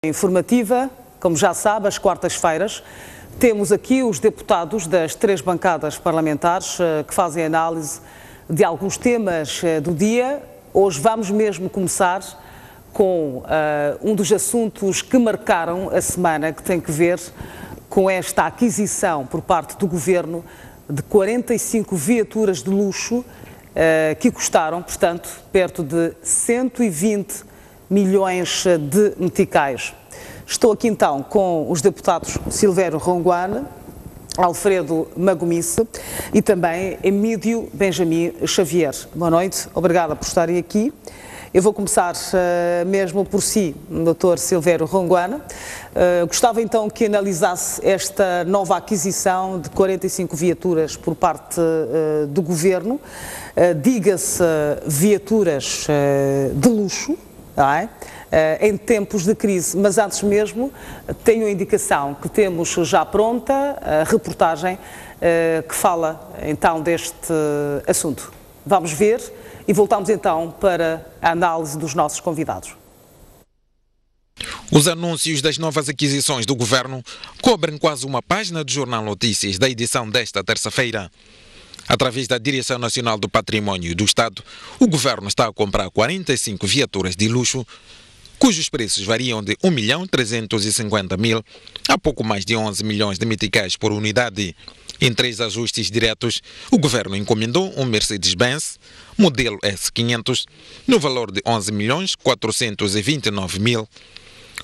Informativa, como já sabe, às quartas-feiras, temos aqui os deputados das três bancadas parlamentares que fazem análise de alguns temas do dia. Hoje vamos mesmo começar com um dos assuntos que marcaram a semana, que tem que ver com esta aquisição por parte do Governo de 45 viaturas de luxo que custaram, portanto, perto de 120 milhões de meticais. Estou aqui então com os deputados Silvério Ronguana, Alfredo Magomice e também Emílio Benjamin Xavier. Boa noite, obrigada por estarem aqui. Eu vou começar mesmo por si, Dr. Silvério Ronguana. Gostava então que analisasse esta nova aquisição de 45 viaturas por parte do Governo. Diga-se viaturas de luxo, não é? Em tempos de crise, mas antes mesmo tenho a indicação que temos já pronta a reportagem que fala então deste assunto. Vamos ver e voltamos então para a análise dos nossos convidados. Os anúncios das novas aquisições do Governo cobrem quase uma página do Jornal Notícias da edição desta terça-feira. Através da Direção Nacional do Património do Estado, o Governo está a comprar 45 viaturas de luxo, cujos preços variam de 1.350.000 a pouco mais de 11 milhões de meticais por unidade. Em 3 ajustes diretos, o Governo encomendou um Mercedes-Benz, modelo S500, no valor de 11.429.000,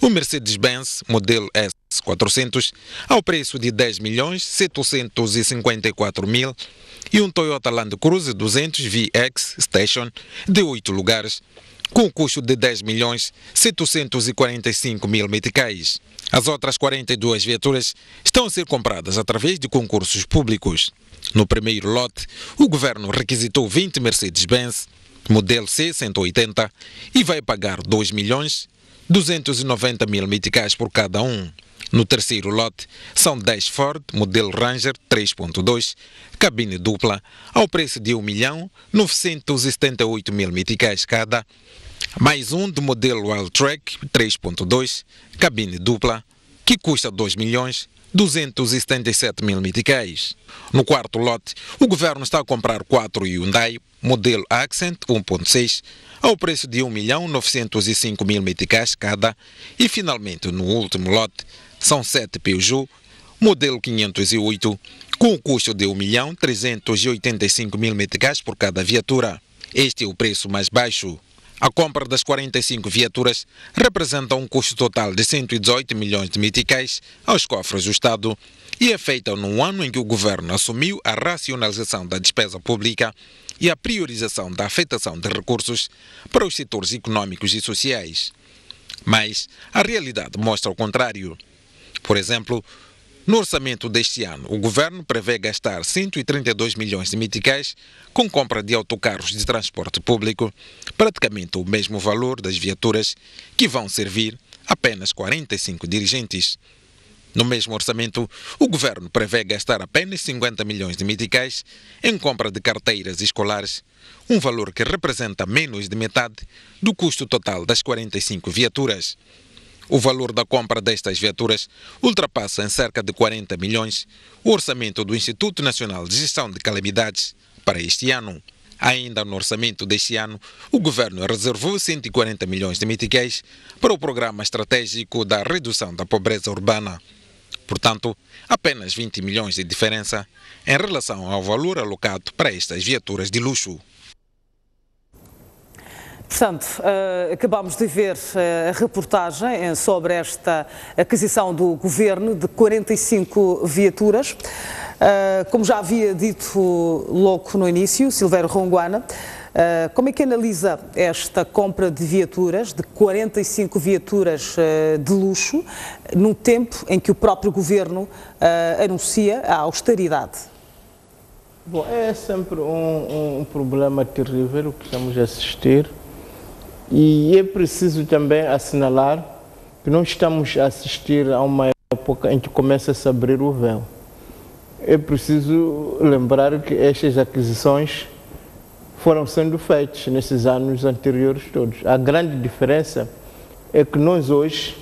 o Mercedes-Benz, modelo S400, ao preço de 10.754.000 e um Toyota Land Cruiser 200 VX Station de 8 lugares, com o custo de 10.745.000 meticais. As outras 42 viaturas estão a ser compradas através de concursos públicos. No primeiro lote, o Governo requisitou 20 Mercedes-Benz, modelo C180, e vai pagar 2.290.000 meticais por cada um. No terceiro lote, são 10 Ford, modelo Ranger 3.2, cabine dupla, ao preço de 1.978.000 meticais cada, mais um do modelo Wildtrak 3.2, cabine dupla, que custa 2.277.000 meticais. No quarto lote, o Governo está a comprar 4 Hyundai, modelo Accent 1.6, ao preço de 1.905.000 meticais cada, e finalmente, no último lote, são 7 Peugeot, modelo 508, com o custo de 1.385.000 meticais por cada viatura. Este é o preço mais baixo. A compra das 45 viaturas representa um custo total de 118 milhões de meticais aos cofres do Estado e é feita num ano em que o Governo assumiu a racionalização da despesa pública e a priorização da afetação de recursos para os setores econômicos e sociais. Mas a realidade mostra o contrário. Por exemplo, no orçamento deste ano, o Governo prevê gastar 132 milhões de meticais com compra de autocarros de transporte público, praticamente o mesmo valor das viaturas que vão servir apenas 45 dirigentes. No mesmo orçamento, o Governo prevê gastar apenas 50 milhões de meticais em compra de carteiras escolares, um valor que representa menos de metade do custo total das 45 viaturas. O valor da compra destas viaturas ultrapassa em cerca de 40 milhões o orçamento do Instituto Nacional de Gestão de Calamidades para este ano. Ainda no orçamento deste ano, o Governo reservou 140 milhões de meticais para o Programa Estratégico da Redução da Pobreza Urbana. Portanto, apenas 20 milhões de diferença em relação ao valor alocado para estas viaturas de luxo. Portanto, acabamos de ver a reportagem sobre esta aquisição do Governo de 45 viaturas. Como já havia dito logo no início, Silvério Ronguana, como é que analisa esta compra de viaturas, de 45 viaturas de luxo, num tempo em que o próprio Governo anuncia a austeridade? Bom, é sempre um problema terrível que estamos a assistir. E é preciso também assinalar que não estamos a assistir a uma época em que começa a se abrir o véu. É preciso lembrar que estas aquisições foram sendo feitas nesses anos anteriores todos. A grande diferença é que nós hoje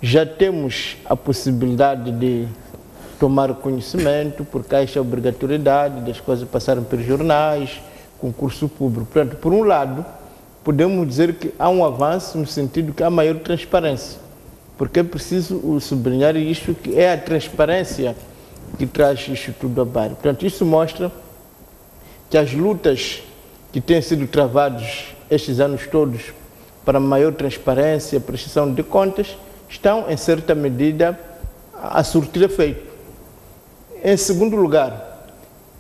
já temos a possibilidade de tomar conhecimento, porque há esta obrigatoriedade das coisas passarem pelos jornais, concurso público. Portanto, por um lado, podemos dizer que há um avanço no sentido que há maior transparência, porque é preciso sublinhar isto, que é a transparência que traz isto tudo à baila. Portanto, isso mostra que as lutas que têm sido travadas estes anos todos para maior transparência, prestação de contas, estão, em certa medida, a surtir efeito. Em segundo lugar,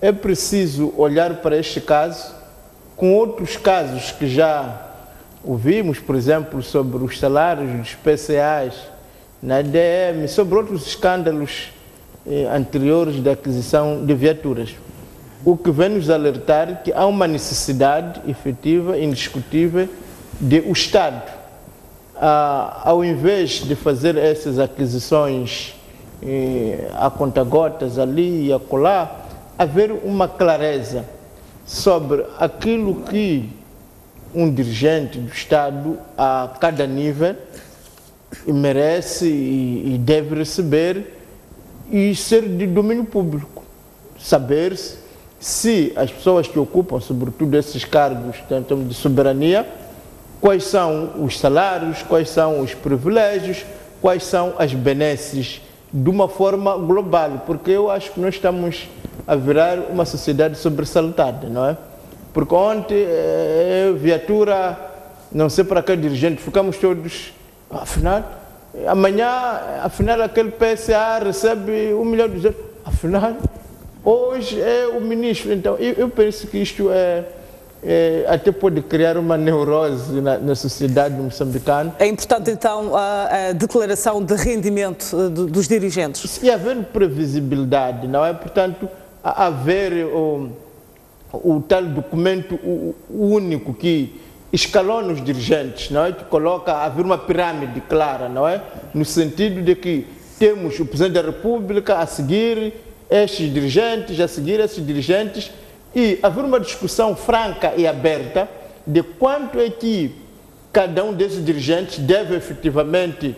é preciso olhar para este caso com outros casos que já ouvimos, por exemplo, sobre os salários dos PCAs na ADM, sobre outros escândalos anteriores da aquisição de viaturas. O que vem nos alertar que há uma necessidade efetiva, indiscutível, de o Estado, ao invés de fazer essas aquisições a conta-gotas ali e acolá, haver uma clareza sobre aquilo que um dirigente do Estado a cada nível merece e deve receber e ser de domínio público. Saber se as pessoas que ocupam, sobretudo esses cargos de soberania, quais são os salários, quais são os privilégios, quais são as benesses de uma forma global, porque eu acho que nós estamos a virar uma sociedade sobressaltada, não é? Porque ontem, viatura, não sei para que dirigente, ficamos todos, afinal, amanhã, afinal, aquele PSA recebe 1 milhão de euros, afinal, hoje é o ministro. Então, eu penso que isto até pode criar uma neurose na sociedade moçambicana. É importante, então, a declaração de rendimento dos dirigentes? E haver previsibilidade, não é? Portanto, haver o tal documento único que escalona os dirigentes, não é? Que coloca, haver uma pirâmide clara, não é? No sentido de que temos o Presidente da República a seguir estes dirigentes, a seguir esses dirigentes, e haver uma discussão franca e aberta de quanto é que cada um desses dirigentes deve efetivamente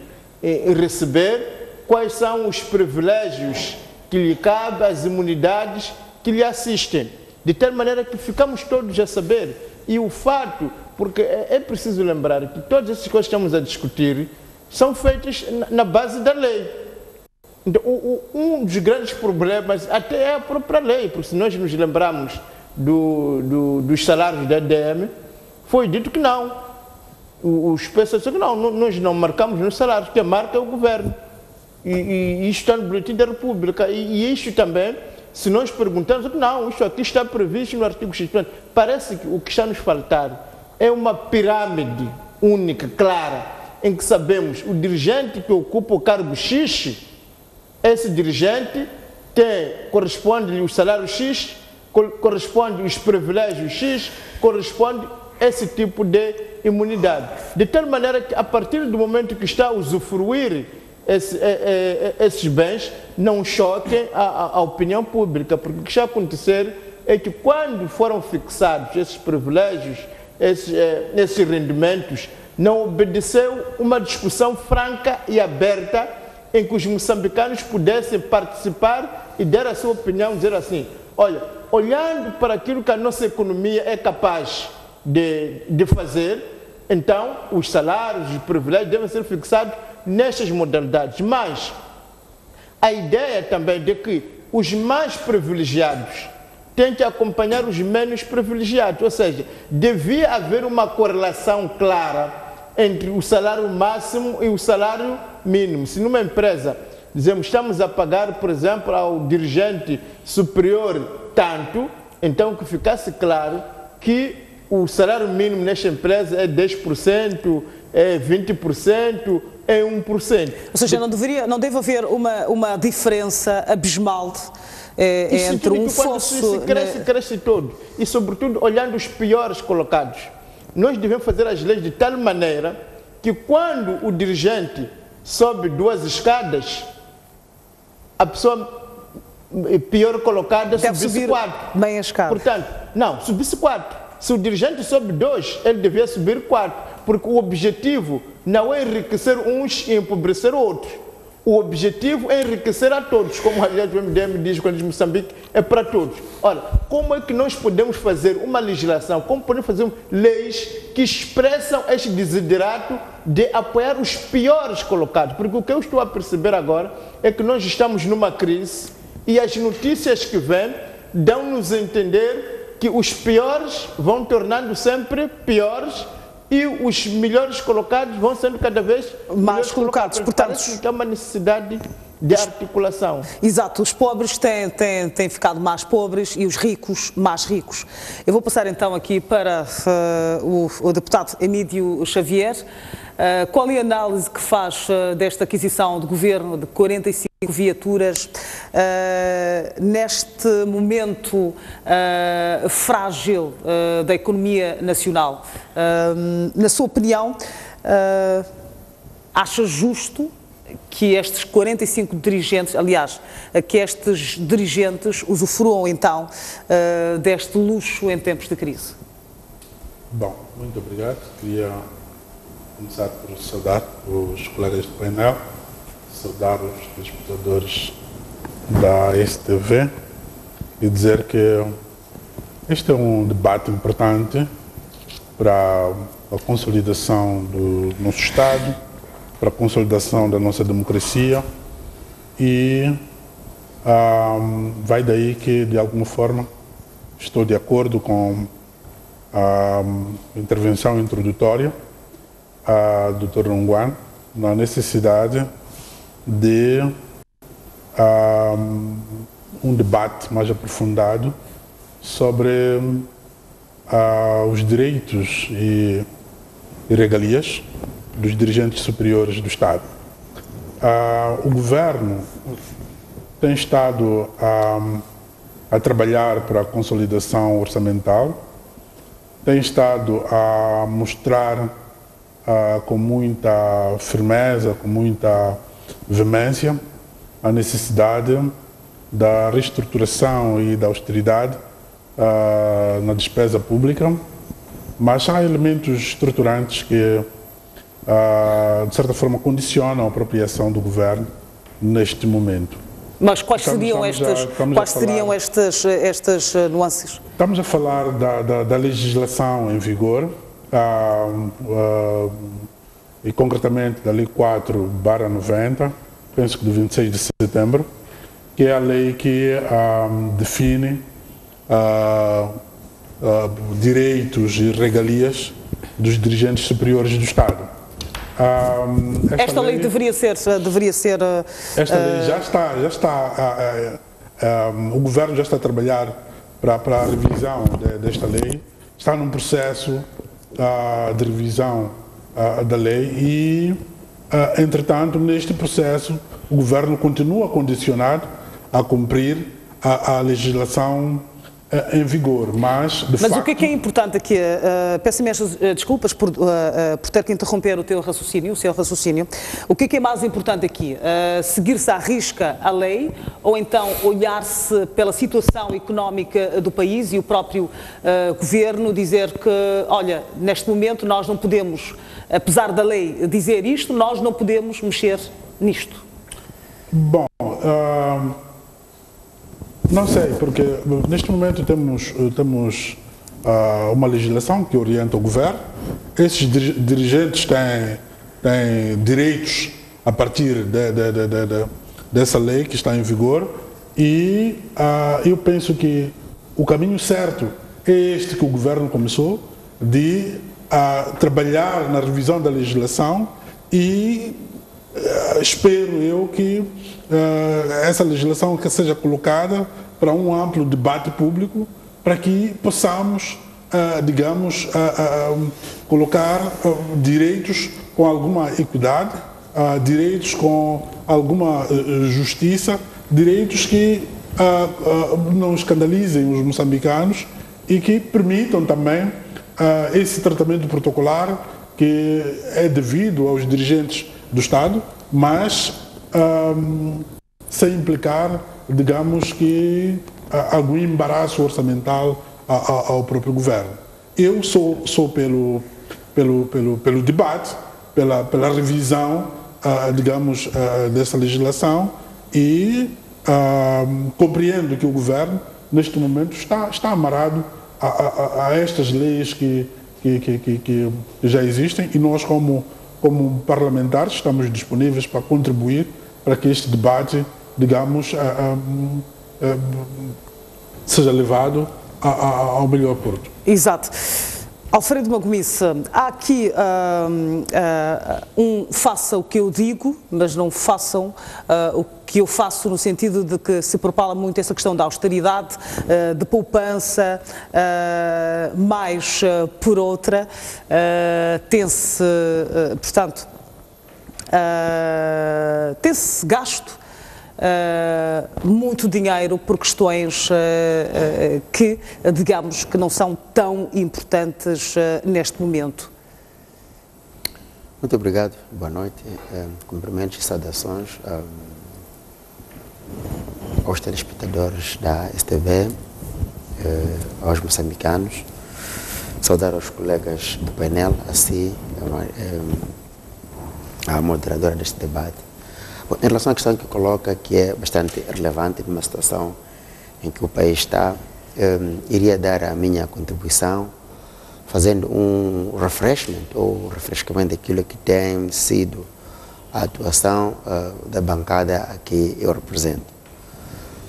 receber, quais são os privilégios que lhe cabem, as imunidades que lhe assistem, de tal maneira que ficamos todos a saber. E o fato, porque é preciso lembrar que todas essas coisas que estamos a discutir são feitas na base da lei. Então, um dos grandes problemas até é a própria lei, porque se nós nos lembrarmos dos salários da ADM, foi dito que não. Os pessoas disseram que não, nós não marcamos nos salários, quem marca é o governo. E isto está no Boletim da República. E isto também, se nós perguntarmos, não, isto aqui está previsto no artigo X. Parece que o que está a nos faltar é uma pirâmide única, clara, em que sabemos o dirigente que ocupa o cargo X, esse dirigente corresponde-lhe o salário X, corresponde os privilégios X, corresponde esse tipo de imunidade. De tal maneira que, a partir do momento que está a usufruir esses bens, não choquem a opinião pública, porque o que está a acontecer é que, quando foram fixados esses privilégios, esses rendimentos, não obedeceu uma discussão franca e aberta em que os moçambicanos pudessem participar e dar a sua opinião, dizer assim, olha, olhando para aquilo que a nossa economia é capaz de fazer, então os salários, os privilégios devem ser fixados nestas modalidades. Mas a ideia também de que os mais privilegiados têm que acompanhar os menos privilegiados, ou seja, devia haver uma correlação clara entre o salário máximo e o salário mínimo. Se numa empresa, dizemos, estamos a pagar, por exemplo, ao dirigente superior tanto, então que ficasse claro que o salário mínimo nesta empresa é 10%, é 20%, é 1%. Ou seja, não deve haver uma diferença abismal entre um fosso... Cresce todo. E, sobretudo, olhando os piores colocados. Nós devemos fazer as leis de tal maneira que, quando o dirigente sobe 2 escadas, a pessoa pior colocada subisse 4. Meia escada. Portanto, não, subisse 4. Se o dirigente sobe 2, ele devia subir 4. porque o objetivo não é enriquecer uns e empobrecer outros. O objetivo é enriquecer a todos, como aliás o MDM diz quando diz Moçambique é para todos. Ora, como é que nós podemos fazer uma legislação, como podemos fazer leis que expressam este desiderato de apoiar os piores colocados? Porque o que eu estou a perceber agora é que nós estamos numa crise e as notícias que vêm dão-nos a entender que os piores vão tornando sempre piores e os melhores colocados vão sendo cada vez mais colocados. Portanto, parece que há uma necessidade de articulação. Exato, os pobres têm ficado mais pobres e os ricos mais ricos. Eu vou passar então aqui para o deputado Emílio Xavier. Qual é a análise que faz desta aquisição de governo de 45 viaturas neste momento frágil da economia nacional? Na sua opinião, acha justo que estes 45 dirigentes, aliás, que estes dirigentes usufruam então deste luxo em tempos de crise? Bom, muito obrigado. Queria começar por saudar os colegas do painel, saudar os telespectadores da STV e dizer que este é um debate importante para a consolidação do nosso Estado, para a consolidação da nossa democracia e vai daí que, de alguma forma, estou de acordo com a intervenção introdutória do Dr. Nguan na necessidade de um debate mais aprofundado sobre os direitos e regalias dos dirigentes superiores do Estado. O governo tem estado a trabalhar para a consolidação orçamental, tem estado a mostrar com muita firmeza, com muita veemência, a necessidade da reestruturação e da austeridade na despesa pública, mas há elementos estruturantes que, de certa forma, condicionam a apropriação do governo neste momento. Mas quais seriam estas nuances? Estamos a falar da legislação em vigor, e concretamente da Lei 4/90, penso que de 26 de setembro, que é a lei que define direitos e regalias dos dirigentes superiores do Estado. Esta lei deveria ser... Esta lei já está o governo já está a trabalhar para a revisão desta lei, está num processo de revisão da lei e, entretanto, neste processo, o governo continua condicionado a cumprir a legislação em vigor, mas de facto... o que é importante aqui, peço imensas desculpas por ter que interromper o seu raciocínio, o que é mais importante aqui? Seguir-se à risca a lei ou então olhar-se pela situação económica do país e o próprio governo dizer que, olha, neste momento nós não podemos, apesar da lei dizer isto, nós não podemos mexer nisto? Bom, não sei, porque neste momento temos uma legislação que orienta o governo. Esses dirigentes têm direitos a partir dessa lei que está em vigor e eu penso que o caminho certo é este que o governo começou, de trabalhar na revisão da legislação e espero eu que essa legislação que seja colocada para um amplo debate público, para que possamos, digamos, colocar direitos com alguma equidade, direitos com alguma justiça, direitos que não escandalizem os moçambicanos e que permitam também esse tratamento protocolar que é devido aos dirigentes do Estado, mas sem implicar, digamos, que algum embaraço orçamental ao próprio governo. Eu sou pelo debate, pela revisão, digamos, dessa legislação e compreendo que o governo, neste momento, está amarrado a estas leis que já existem e nós, como parlamentares, estamos disponíveis para contribuir para que este debate, digamos, seja levado ao melhor porto. Exato. Alfredo Magomice, há aqui faça o que eu digo, mas não façam o que eu faço, no sentido de que se propala muito essa questão da austeridade, de poupança, mais por outra, tem-se, portanto, tem-se gasto muito dinheiro por questões que, digamos, que não são tão importantes neste momento. Muito obrigado, boa noite, cumprimentos e saudações aos telespectadores da STV, aos moçambicanos, saudar aos colegas do painel, assim, a moderadora deste debate. Bom, em relação à questão que coloca, que é bastante relevante numa situação em que o país está, iria dar a minha contribuição fazendo um refreshment ou refrescamento daquilo que tem sido a atuação da bancada a que eu represento.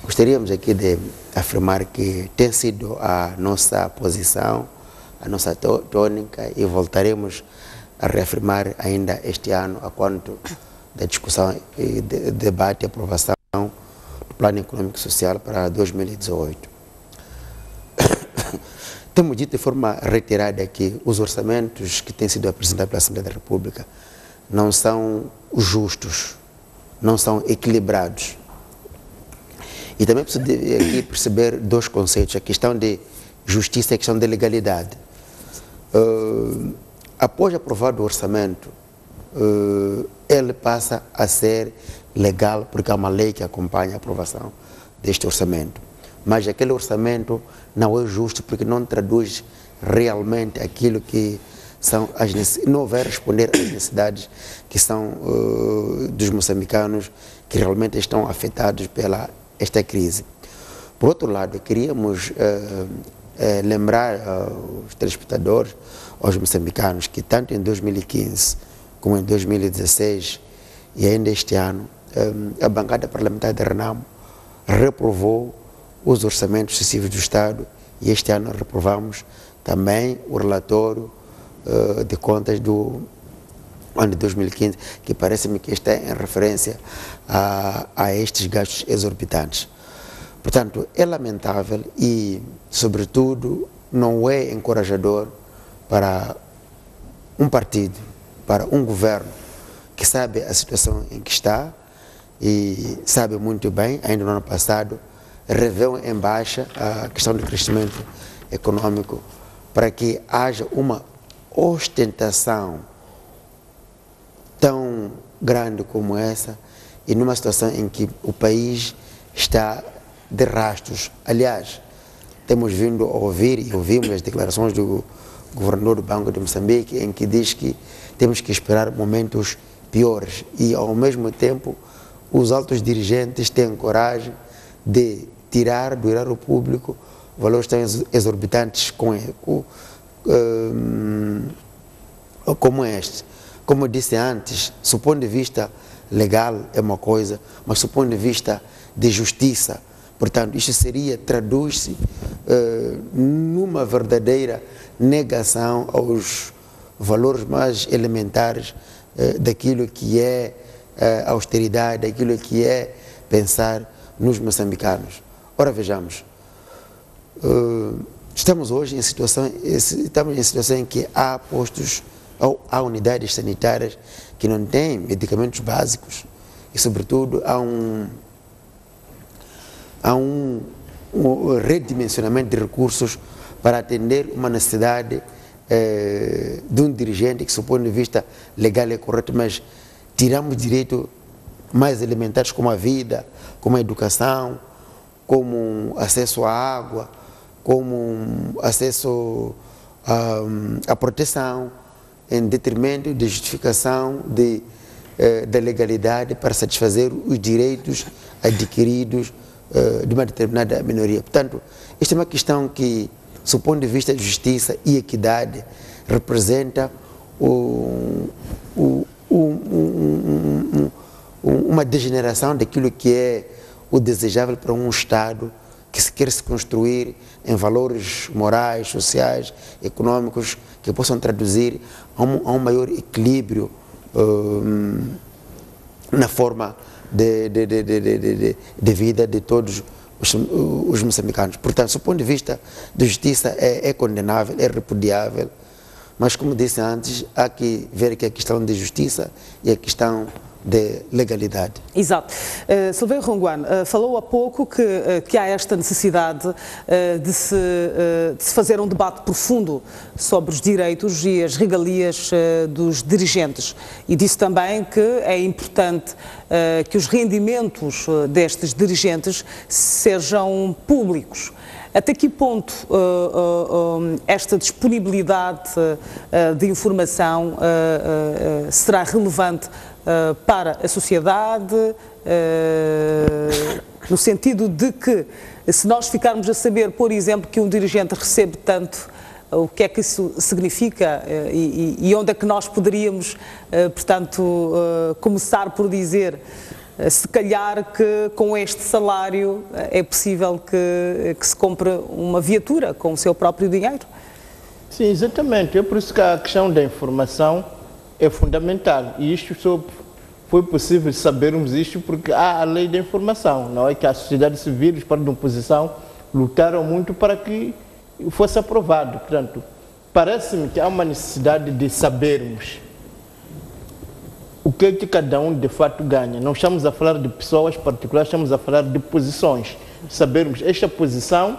Gostaríamos aqui de afirmar que tem sido a nossa posição, a nossa tônica, e voltaremos a reafirmar ainda este ano a quanto da discussão e debate e aprovação do Plano Econômico e Social para 2018. Temos dito de forma reiterada que os orçamentos que têm sido apresentados pela Assembleia da República não são justos, não são equilibrados. E também preciso aqui perceber dois conceitos, a questão de justiça e a questão de legalidade. Após aprovado o orçamento, ele passa a ser legal porque há uma lei que acompanha a aprovação deste orçamento. Mas aquele orçamento não é justo porque não traduz realmente aquilo que são as necessidades, não vai responder às necessidades que são dos moçambicanos que realmente estão afetados pela esta crise. Por outro lado, queríamos lembrar aos telespectadores, aos moçambicanos, que tanto em 2015 como em 2016 e ainda este ano, a bancada parlamentar de Renamo reprovou os orçamentos sucessivos do Estado e este ano reprovamos também o relatório de contas do ano de 2015, que parece-me que está em referência a estes gastos exorbitantes. Portanto, é lamentável e, sobretudo, não é encorajador para um partido, para um governo que sabe a situação em que está e sabe muito bem, ainda no ano passado, reveu em baixa a questão do crescimento econômico para que haja uma ostentação tão grande como essa e numa situação em que o país está de rastros. Aliás, temos vindo a ouvir e ouvimos as declarações do governador do Banco de Moçambique, em que diz que temos que esperar momentos piores e, ao mesmo tempo, os altos dirigentes têm coragem de tirar do erário público valores tão exorbitantes como este. Como eu disse antes, do ponto de vista legal é uma coisa, mas do ponto de vista de justiça, portanto, isto traduz-se numa verdadeira negação aos valores mais elementares daquilo que é austeridade, daquilo que é pensar nos moçambicanos. Ora, vejamos, estamos hoje em situação em que há postos ou há unidades sanitárias que não têm medicamentos básicos e, sobretudo, há um redimensionamento de recursos para atender uma necessidade de um dirigente que, do ponto de vista legal, é correto, mas tiramos direitos mais elementares como a vida, como a educação, como acesso à água, como acesso à proteção em detrimento de justificação da legalidade para satisfazer os direitos adquiridos de uma determinada minoria. Portanto, esta é uma questão que, do ponto de vista de justiça e equidade, representa uma degeneração daquilo que é o desejável para um Estado que se quer se construir em valores morais, sociais, econômicos, que possam traduzir a um maior equilíbrio na forma de vida de todos os moçambicanos. Portanto, do ponto de vista de justiça, é condenável, é repudiável, mas, como disse antes, há que ver que a questão de justiça e a questão de legalidade. Exato. Silveira Ronguan falou há pouco que há esta necessidade de se fazer um debate profundo sobre os direitos e as regalias dos dirigentes, e disse também que é importante que os rendimentos destes dirigentes sejam públicos. Até que ponto esta disponibilidade de informação será relevante para a sociedade, no sentido de que, se nós ficarmos a saber, por exemplo, que um dirigente recebe tanto, o que é que isso significa e onde é que nós poderíamos, portanto, começar por dizer, se calhar que com este salário é possível que se compre uma viatura com o seu próprio dinheiro? Sim, exatamente. É por isso que a questão da informação é fundamental. E isto só foi possível sabermos isto porque há a lei da informação. Não é que a sociedade civil e os partidos de oposição lutaram muito para que fosse aprovado. Portanto, parece-me que há uma necessidade de sabermos o que é que cada um de fato ganha. Não estamos a falar de pessoas particulares, estamos a falar de posições. Sabermos esta posição,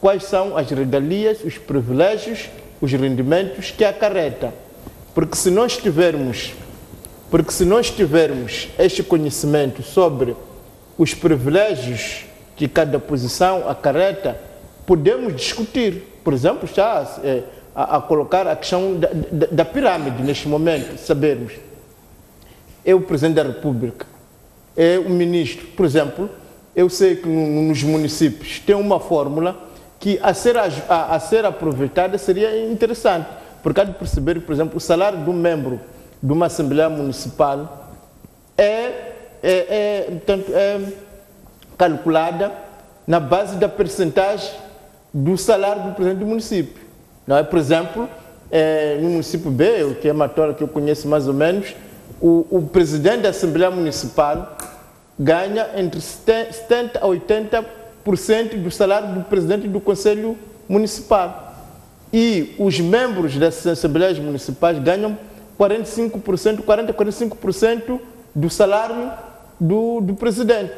quais são as regalias, os privilégios, os rendimentos que acarreta. Porque se nós tivermos este conhecimento sobre os privilégios que cada posição acarreta, podemos discutir. Por exemplo, está a colocar a questão da pirâmide neste momento, sabermos. É o Presidente da República, é o Ministro. Por exemplo, eu sei que nos municípios tem uma fórmula que a ser aproveitada seria interessante, porque há de perceber, por exemplo, o salário de um membro de uma Assembleia Municipal portanto, é calculada na base da percentagem do salário do Presidente do município. Não é? Por exemplo, no município B, que é uma Matola que eu conheço mais ou menos, o Presidente da Assembleia Municipal ganha entre 70% a 80% do salário do Presidente do Conselho Municipal. E os membros das Assembleias Municipais ganham 45% do salário do Presidente.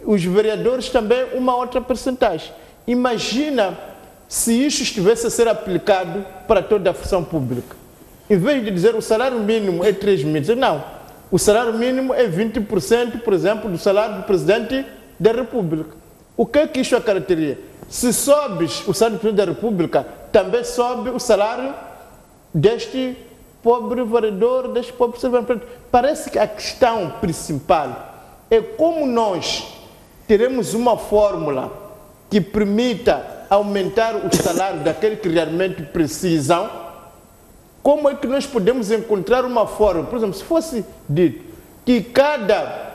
Os vereadores também uma outra percentagem. Imagina se isso estivesse a ser aplicado para toda a função pública. Em vez de dizer o salário mínimo é 3 mil, não. O salário mínimo é 20%, por exemplo, do salário do Presidente da República. O que é que isso acarretaria? Se sobes o salário do Presidente da República, também sobe o salário deste pobre vereador, deste pobre servidor. Parece que a questão principal é como nós teremos uma fórmula que permita aumentar o salário daqueles que realmente precisam. Como é que nós podemos encontrar uma forma, por exemplo, se fosse dito que cada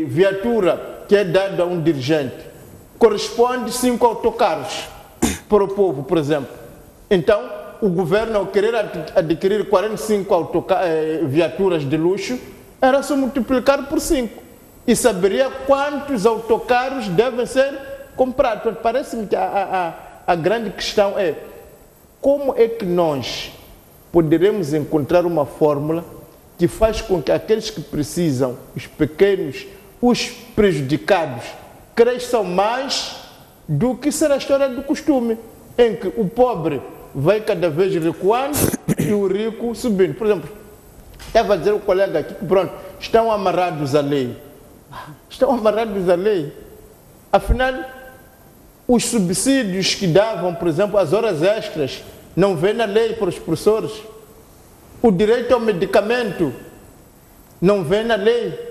viatura que é dada a um dirigente corresponde 5 autocarros para o povo, por exemplo. Então, o governo, ao querer adquirir 45 viaturas de luxo, era só multiplicar por 5 e saberia quantos autocarros devem ser comprados. Então, parece-me que a grande questão é como é que nós poderemos encontrar uma fórmula que faz com que aqueles que precisam, os pequenos, os prejudicados, cresçam mais do que será a história do costume, em que o pobre vai cada vez recuando e o rico subindo. Por exemplo, estava a dizer o colega aqui que, pronto, estão amarrados à lei. Estão amarrados à lei. Afinal, os subsídios que davam, por exemplo, as horas extras, não vem na lei para os professores. O direito ao medicamento não vem na lei.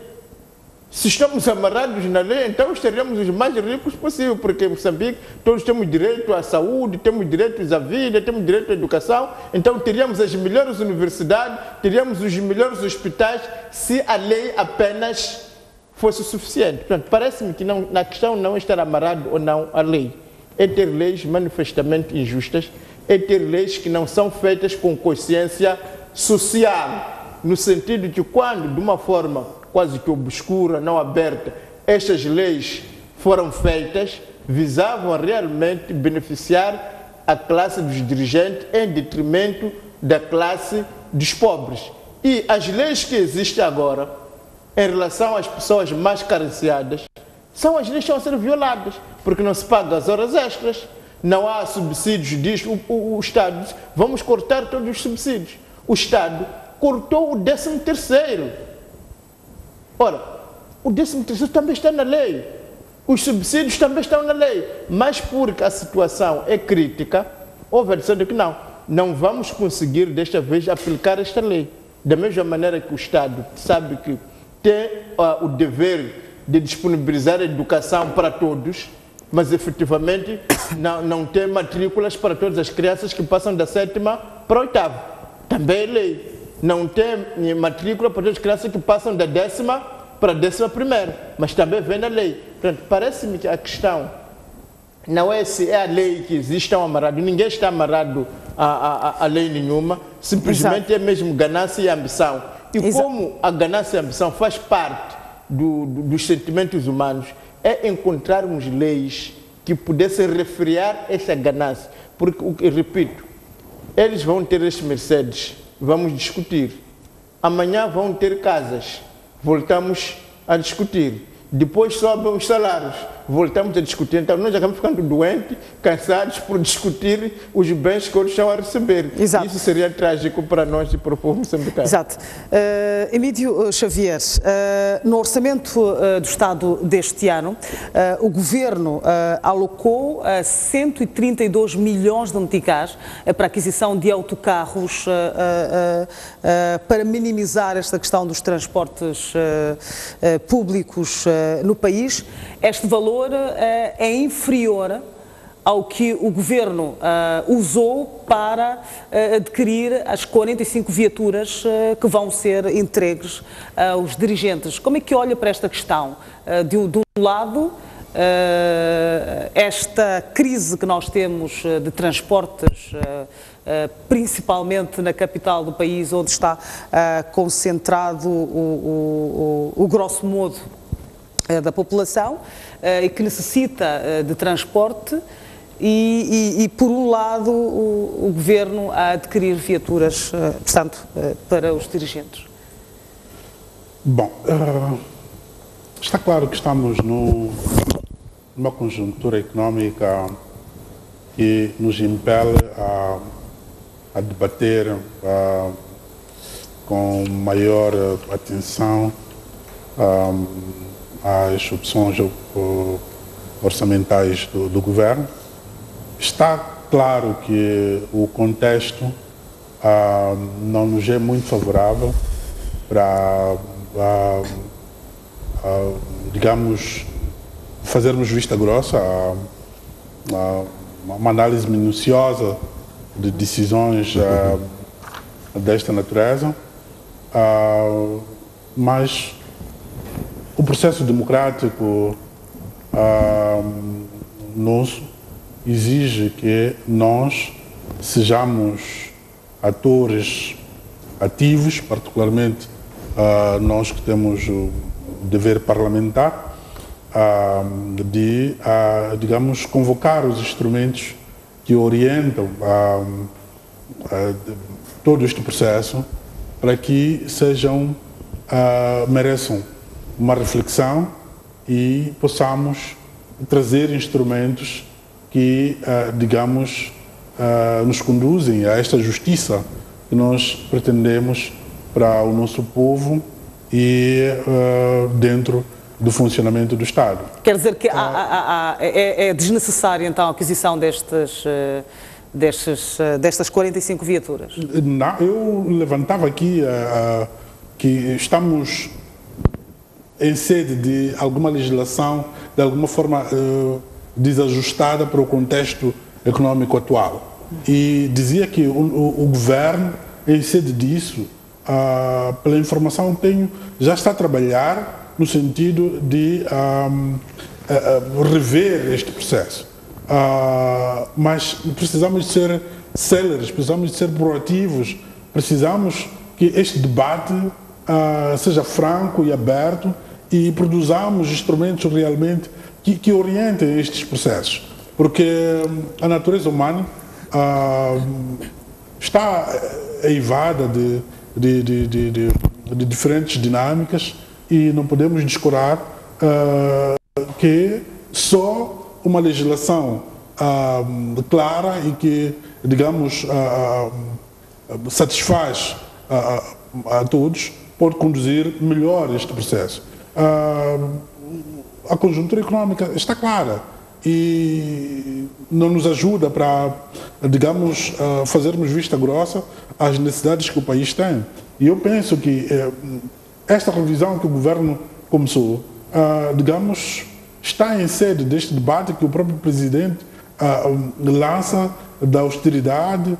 Se estamos amarrados na lei, então estaríamos os mais ricos possível, porque em Moçambique todos temos direito à saúde, temos direitos à vida, temos direito à educação, então teríamos as melhores universidades, teríamos os melhores hospitais, se a lei apenas fosse suficiente. Portanto, parece-me que não, a questão não é estar amarrado ou não à lei, é ter leis manifestamente injustas, é ter leis que não são feitas com consciência social, no sentido de quando, de uma forma quase que obscura, não aberta, estas leis foram feitas, visavam realmente beneficiar a classe dos dirigentes em detrimento da classe dos pobres. E as leis que existem agora, em relação às pessoas mais carenciadas, são as leis que estão a ser violadas, porque não se paga as horas extras, não há subsídios, diz o Estado, diz, vamos cortar todos os subsídios. O Estado cortou o 13º. Ora, o 13º também está na lei, os subsídios também estão na lei, mas porque a situação é crítica, houve a decisão de que não vamos conseguir desta vez aplicar esta lei. Da mesma maneira que o Estado sabe que tem o dever de disponibilizar a educação para todos, mas efetivamente não tem matrículas para todas as crianças que passam da 7ª para a 8ª. Também é lei. Não tem matrícula para todas as crianças que passam da 10ª para a 11ª, mas também vem na lei. Portanto, parece-me que a questão não é se é a lei que existe, estão amarrados, ninguém está amarrado a lei nenhuma, simplesmente é mesmo ganância e ambição. E como a ganância e a ambição faz parte dos sentimentos humanos, é encontrarmos leis que pudessem refrear essa ganância. Porque, repito, eles vão ter estes Mercedes, vamos discutir. Amanhã vão ter casas, voltamos a discutir. Depois sobem os salários, voltamos a discutir. Então nós já estamos ficando doentes, cansados por discutir os bens que eles estão a receber. Exato. Isso seria trágico para nós e para o povo moçambicano. Exato. Emílio Xavier, no orçamento do Estado deste ano, o Governo alocou 132 milhões de meticais para a aquisição de autocarros para minimizar esta questão dos transportes públicos no país. Este valor é inferior ao que o Governo usou para adquirir as 45 viaturas que vão ser entregues aos dirigentes. Como é que olha para esta questão? De um lado, esta crise que nós temos de transportes, principalmente na capital do país, onde está concentrado o grosso modo da população e que necessita de transporte e por um lado o Governo a adquirir viaturas, portanto, para os dirigentes. Bom, está claro que estamos numa conjuntura económica que nos impele a debater com maior atenção as opções orçamentais do Governo. Está claro que o contexto não nos é muito favorável para, digamos, fazermos vista grossa a uma análise minuciosa de decisões desta natureza, mas o processo democrático nosso exige que nós sejamos atores ativos, particularmente nós que temos o dever parlamentar, de, digamos, convocar os instrumentos que orientam todo este processo para que mereçam uma reflexão e possamos trazer instrumentos que, digamos, nos conduzem a esta justiça que nós pretendemos para o nosso povo e dentro do funcionamento do Estado. Quer dizer que é desnecessária então a aquisição destas destas 45 viaturas? Não, eu levantava aqui que estamos em sede de alguma legislação, de alguma forma desajustada para o contexto econômico atual. E dizia que o governo, em sede disso, pela informação que tenho, já está a trabalhar no sentido de rever este processo. Mas precisamos de ser céleres, precisamos de ser proativos, precisamos que este debate seja franco e aberto e produzamos instrumentos realmente que orientem estes processos. Porque a natureza humana está eivada de diferentes dinâmicas e não podemos descurar que só uma legislação clara e que, digamos, satisfaz a todos pode conduzir melhor este processo. A conjuntura económica está clara e não nos ajuda para, digamos, fazermos vista grossa às necessidades que o país tem. E eu penso que esta revisão que o governo começou, digamos, está em sede deste debate que o próprio presidente lança da austeridade,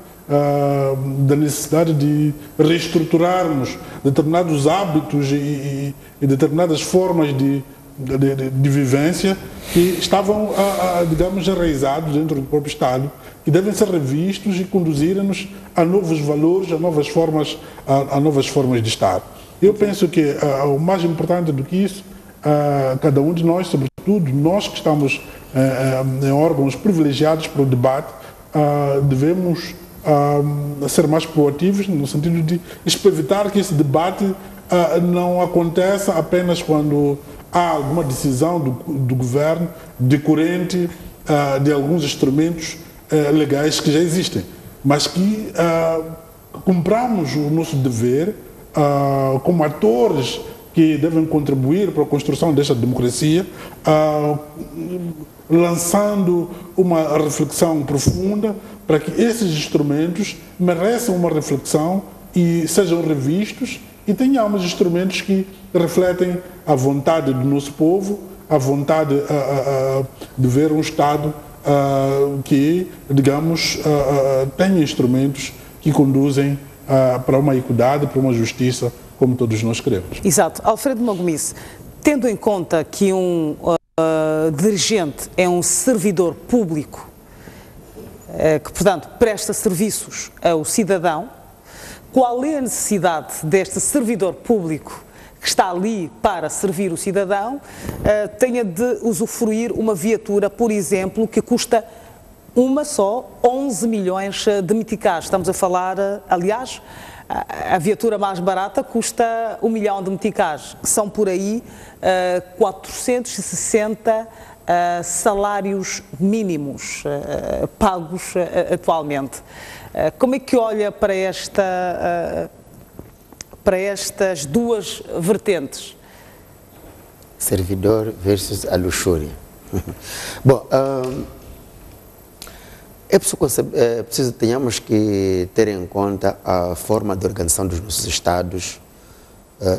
da necessidade de reestruturarmos determinados hábitos e determinadas formas de vivência que estavam, digamos, enraizados dentro do próprio Estado, que devem ser revistos e conduzirem-nos a novos valores, a novas formas de estar. Eu penso que o mais importante do que isso, cada um de nós, sobretudo nós que estamos em órgãos privilegiados para o debate, devemos ser mais proativos no sentido de evitar que esse debate não aconteça apenas quando há alguma decisão do governo decorrente de alguns instrumentos legais que já existem, mas que cumpramos o nosso dever como atores que devem contribuir para a construção desta democracia, lançando uma reflexão profunda para que esses instrumentos mereçam uma reflexão e sejam revistos e tenhamos instrumentos que refletem a vontade do nosso povo, a vontade de ver um Estado que, digamos, tenha instrumentos que conduzem para uma equidade, para uma justiça, como todos nós queremos. Exato. Alfredo Magomice, tendo em conta que um dirigente é um servidor público, que, portanto, presta serviços ao cidadão, qual é a necessidade deste servidor público que está ali para servir o cidadão, tenha de usufruir uma viatura, por exemplo, que custa uma só 11 milhões de meticais. Estamos a falar, aliás, a viatura mais barata custa 1 milhão de meticais, que são por aí 460 salários mínimos pagos atualmente. Como é que olha para estas duas vertentes? Servidor versus a luxúria. Bom, é preciso tenhamos que ter em conta a forma de organização dos nossos Estados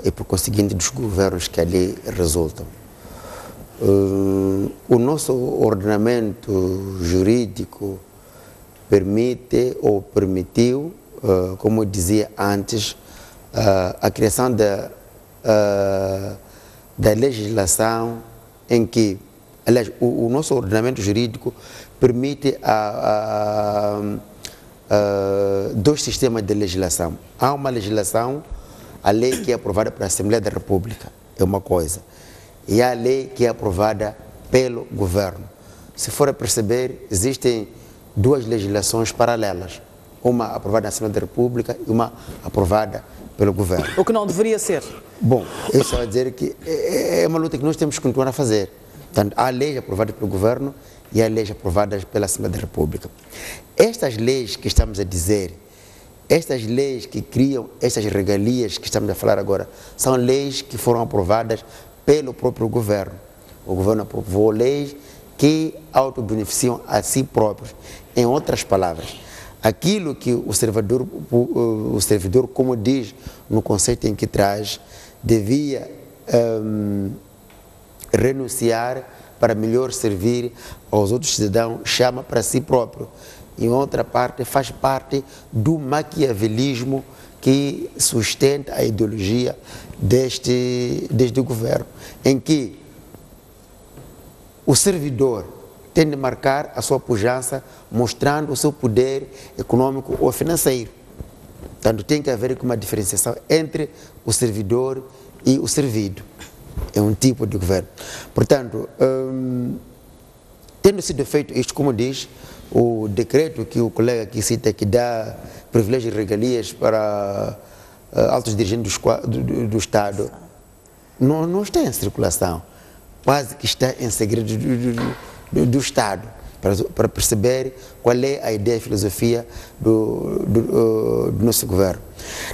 e, por conseguinte, dos governos que ali resultam. O nosso ordenamento jurídico permite ou permitiu, como eu dizia antes, a criação da legislação em que, aliás, o nosso ordenamento jurídico permite dois sistemas de legislação. Há uma legislação, a lei que é aprovada pela Assembleia da República, é uma coisa, e há a lei que é aprovada pelo governo. Se for a perceber, existem duas legislações paralelas, uma aprovada na Assembleia da República e uma aprovada pelo governo. O que não deveria ser. Bom, isso vai dizer que é uma luta que nós temos que continuar a fazer. Portanto, há leis aprovadas pelo governo e há leis aprovadas pela Assembleia da República. Estas leis que estamos a dizer, estas leis que criam estas regalias que estamos a falar agora, são leis que foram aprovadas pelo próprio governo. O governo aprovou leis que autobeneficiam a si próprios. Em outras palavras, aquilo que o servidor, como diz no conceito em que traz, devia renunciar para melhor servir aos outros cidadãos, chama para si próprio. Em outra parte, faz parte do maquiavelismo que sustenta a ideologia deste governo, em que o servidor tem de marcar a sua pujança mostrando o seu poder econômico ou financeiro. Portanto, tem que haver uma diferenciação entre o servidor e o servido. É um tipo de governo. Portanto, tendo sido feito isto, como diz o decreto que o colega aqui cita, que dá privilégios e regalias para altos dirigentes do Estado, não está em circulação. Quase que está em segredo do Estado, para perceber qual é a ideia e a filosofia do nosso governo.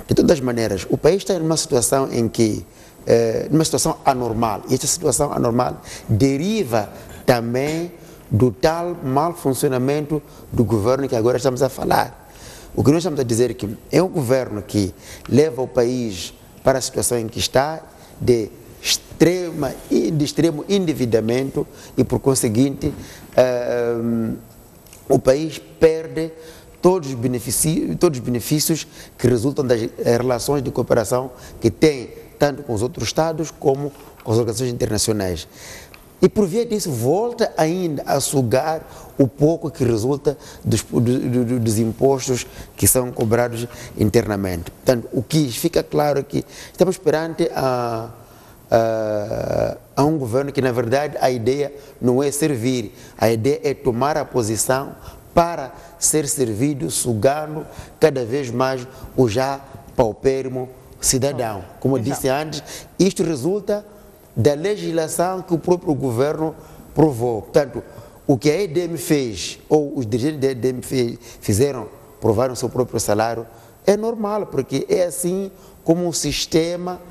De todas as maneiras, o país está numa situação em que, numa situação anormal, e esta situação anormal deriva também do tal mau funcionamento do governo que agora estamos a falar. O que nós estamos a dizer é que é um governo que leva o país para a situação em que está, de extremo endividamento, e por conseguinte o país perde todos os benefícios que resultam das relações de cooperação que tem tanto com os outros Estados como com as organizações internacionais. E por via disso volta ainda a sugar o pouco que resulta dos impostos que são cobrados internamente. Portanto, o que fica claro é que estamos perante a um governo que, na verdade, a ideia não é servir, a ideia é tomar a posição para ser servido, sugando cada vez mais o já paupérrimo cidadão. Como eu disse antes, isto resulta da legislação que o próprio governo provou. Portanto, o que a EDM fez, ou os dirigentes da EDM fizeram, provaram o seu próprio salário, é normal, porque é assim como o sistema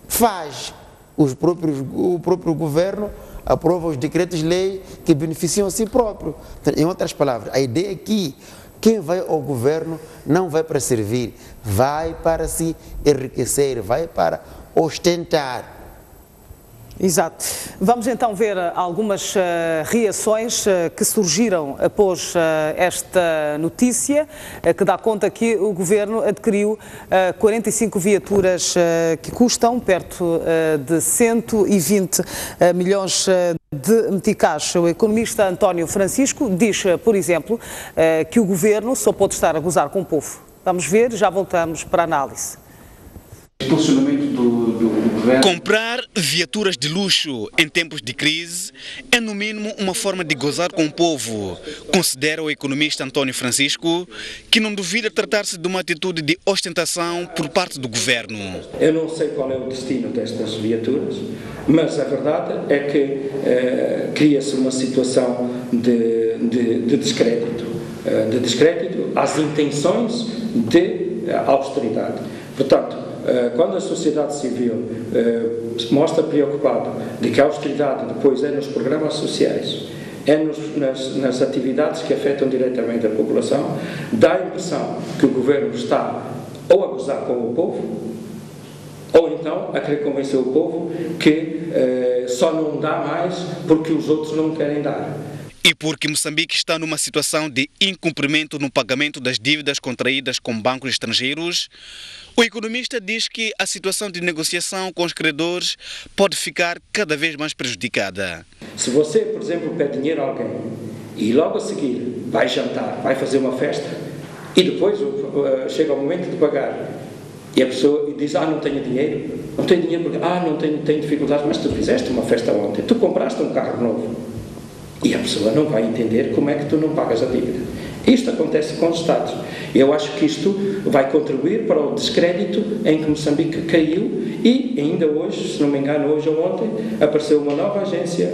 faz. O próprio governo aprova os decretos-lei que beneficiam a si próprio. Em outras palavras, a ideia é que quem vai ao governo não vai para servir, vai para se enriquecer, vai para ostentar. Exato. Vamos então ver algumas reações que surgiram após esta notícia, que dá conta que o Governo adquiriu 45 viaturas que custam perto de 120 milhões de meticais. O economista António Francisco diz, por exemplo, que o Governo só pode estar a gozar com o povo. Vamos ver, já voltamos para a análise. Posicionamento do governo. Comprar viaturas de luxo em tempos de crise é, no mínimo, uma forma de gozar com o povo, considera o economista António Francisco, que não duvida tratar-se de uma atitude de ostentação por parte do governo. Eu não sei qual é o destino destas viaturas, mas a verdade é que cria-se uma situação de descrédito, às intenções de austeridade. Portanto, quando a sociedade civil mostra preocupada de que a austeridade depois é nos programas sociais, é nas atividades que afetam diretamente a população, dá a impressão que o governo está ou a gozar com o povo, ou então a querer convencer o povo que só não dá mais porque os outros não querem dar. E porque Moçambique está numa situação de incumprimento no pagamento das dívidas contraídas com bancos estrangeiros, o economista diz que a situação de negociação com os credores pode ficar cada vez mais prejudicada. Se você, por exemplo, pede dinheiro a alguém e logo a seguir vai jantar, vai fazer uma festa e depois chega o momento de pagar e a pessoa diz, não tenho dinheiro, porque não tenho dificuldades, mas tu fizeste uma festa ontem, tu compraste um carro novo. E a pessoa não vai entender como é que tu não pagas a dívida. Isto acontece com os Estados. Eu acho que isto vai contribuir para o descrédito em que Moçambique caiu e ainda hoje, se não me engano, hoje ou ontem, apareceu uma nova agência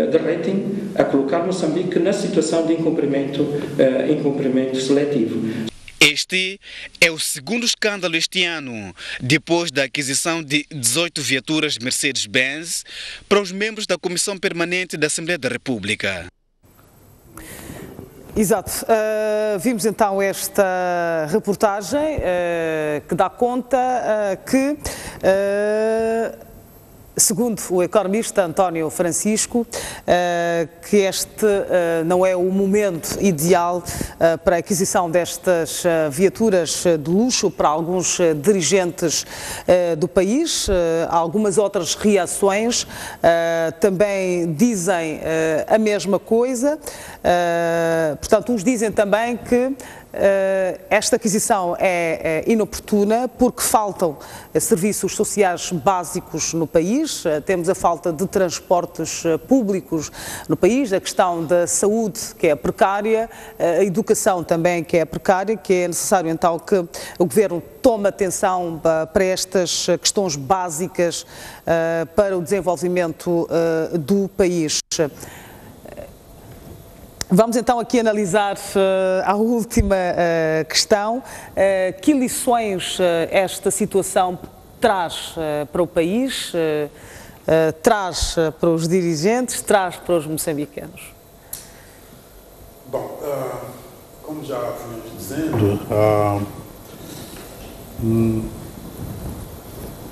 de rating a colocar Moçambique na situação de incumprimento seletivo. Este é o segundo escândalo este ano, depois da aquisição de 18 viaturas Mercedes-Benz para os membros da Comissão Permanente da Assembleia da República. Exato. Vimos então esta reportagem que dá conta que, segundo o economista António Francisco, que este não é o momento ideal para a aquisição destas viaturas de luxo para alguns dirigentes do país. Algumas outras reações também dizem a mesma coisa. Portanto, uns dizem também que esta aquisição é inoportuna porque faltam serviços sociais básicos no país, temos a falta de transportes públicos no país, a questão da saúde que é precária, a educação também que é precária, que é necessário então que o Governo tome atenção para estas questões básicas para o desenvolvimento do país. Vamos então aqui analisar a última questão. Que lições esta situação traz para o país, traz para os dirigentes, traz para os moçambicanos? Bom, como já fui dizendo,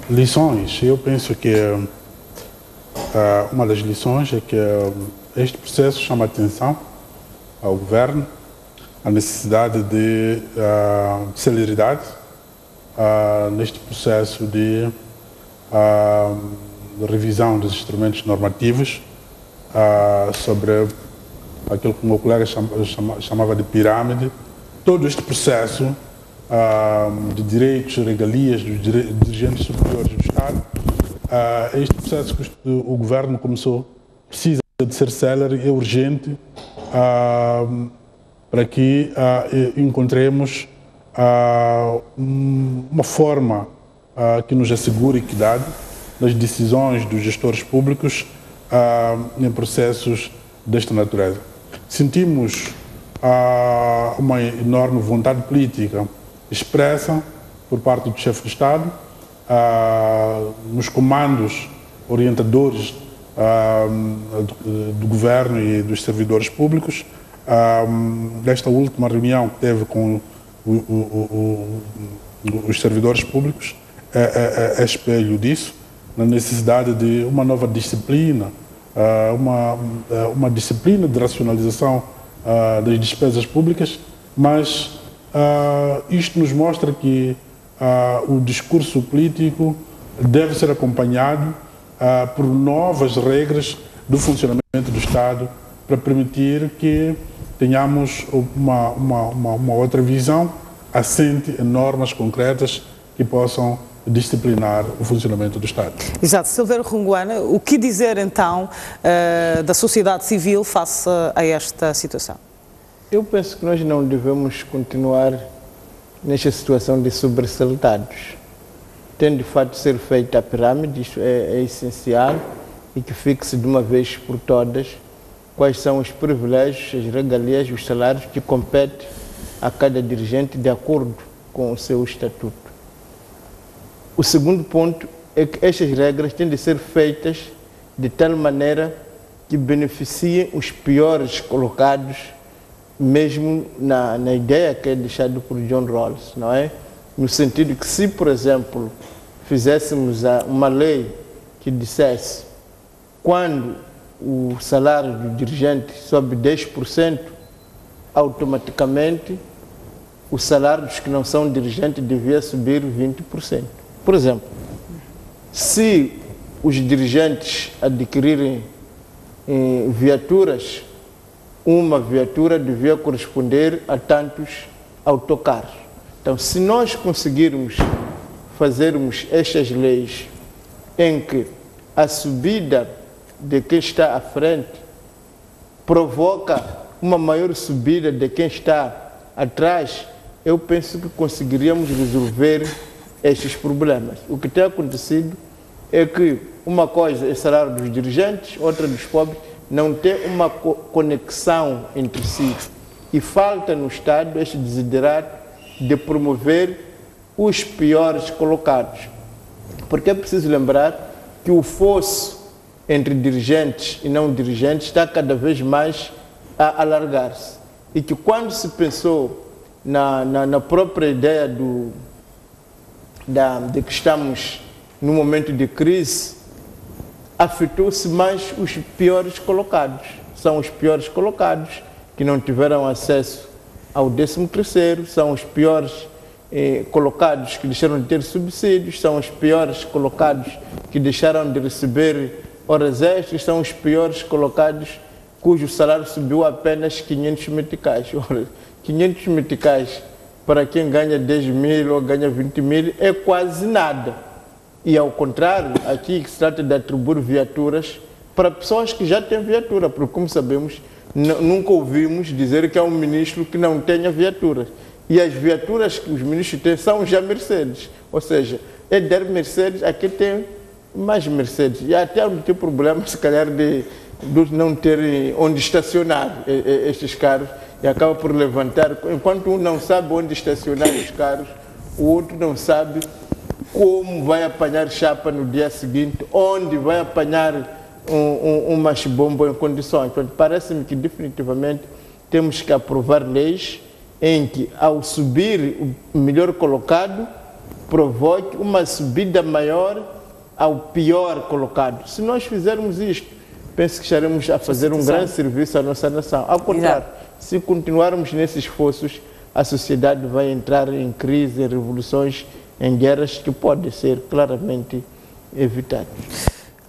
lições, eu penso que uma das lições é que este processo chama a atenção ao Governo, a necessidade de celeridade neste processo de revisão dos instrumentos normativos sobre aquilo que o meu colega chamava de pirâmide. Todo este processo de direitos e regalias dos dirigentes superiores do Estado, este processo que o Governo começou, precisa de ser célere e urgente para que encontremos uma forma que nos assegure equidade nas decisões dos gestores públicos em processos desta natureza. Sentimos uma enorme vontade política expressa por parte do chefe de Estado, nos comandos orientadores do Governo e dos servidores públicos. Desta última reunião que teve com os servidores públicos é espelho disso, na necessidade de uma nova disciplina, uma disciplina de racionalização das despesas públicas, mas isto nos mostra que o discurso político deve ser acompanhado por novas regras do funcionamento do Estado para permitir que tenhamos uma outra visão assente em normas concretas que possam disciplinar o funcionamento do Estado. Exato. Silveira Runguana, o que dizer então da sociedade civil face a esta situação? Eu penso que nós não devemos continuar nesta situação de sobressaltados. Tem de fato ser feita a pirâmide, isso é essencial, e que fixe de uma vez por todas quais são os privilégios, as regalias, os salários que competem a cada dirigente de acordo com o seu estatuto. O segundo ponto é que estas regras têm de ser feitas de tal maneira que beneficiem os piores colocados, mesmo na ideia que é deixada por John Rawls, não é? No sentido que se, por exemplo, fizéssemos uma lei que dissesse quando o salário do dirigente sobe 10%, automaticamente o salário dos que não são dirigentes devia subir 20%. Por exemplo, se os dirigentes adquirirem viaturas, uma viatura devia corresponder a tantos autocarros. Então, se nós conseguirmos fazermos estas leis em que a subida de quem está à frente provoca uma maior subida de quem está atrás, eu penso que conseguiríamos resolver estes problemas. O que tem acontecido é que uma coisa é o salário dos dirigentes, outra dos pobres, não tem uma conexão entre si. E falta no Estado este desiderato de promover os piores colocados. Porque é preciso lembrar que o fosso entre dirigentes e não dirigentes está cada vez mais a alargar-se. e que quando se pensou na própria ideia de que estamos num momento de crise, afetou-se mais os piores colocados. São os piores colocados que não tiveram acesso ao 13º, são os piores colocados que deixaram de ter subsídios, são os piores colocados que deixaram de receber horas extras, são os piores colocados cujo salário subiu apenas 500 meticais. 500 meticais para quem ganha 10 mil ou ganha 20 mil é quase nada. E ao contrário, aqui se trata de atribuir viaturas para pessoas que já têm viatura, porque como sabemos, nunca ouvimos dizer que há um ministro que não tenha viaturas. E as viaturas que os ministros têm são já Mercedes. Ou seja, é der Mercedes, aqui tem mais Mercedes. E até não tem problema, se calhar, de não terem onde estacionar estes carros. E acaba por levantar. Enquanto um não sabe onde estacionar os carros, o outro não sabe como vai apanhar chapa no dia seguinte, onde vai apanhar um machibombo em condições. Portanto, parece-me que definitivamente temos que aprovar leis em que, ao subir o melhor colocado, provoque uma subida maior ao pior colocado. Se nós fizermos isto, penso que estaremos a fazer um grande serviço à nossa nação. Ao contrário, se continuarmos nesses esforços, a sociedade vai entrar em crise, em revoluções, em guerras que podem ser claramente evitadas.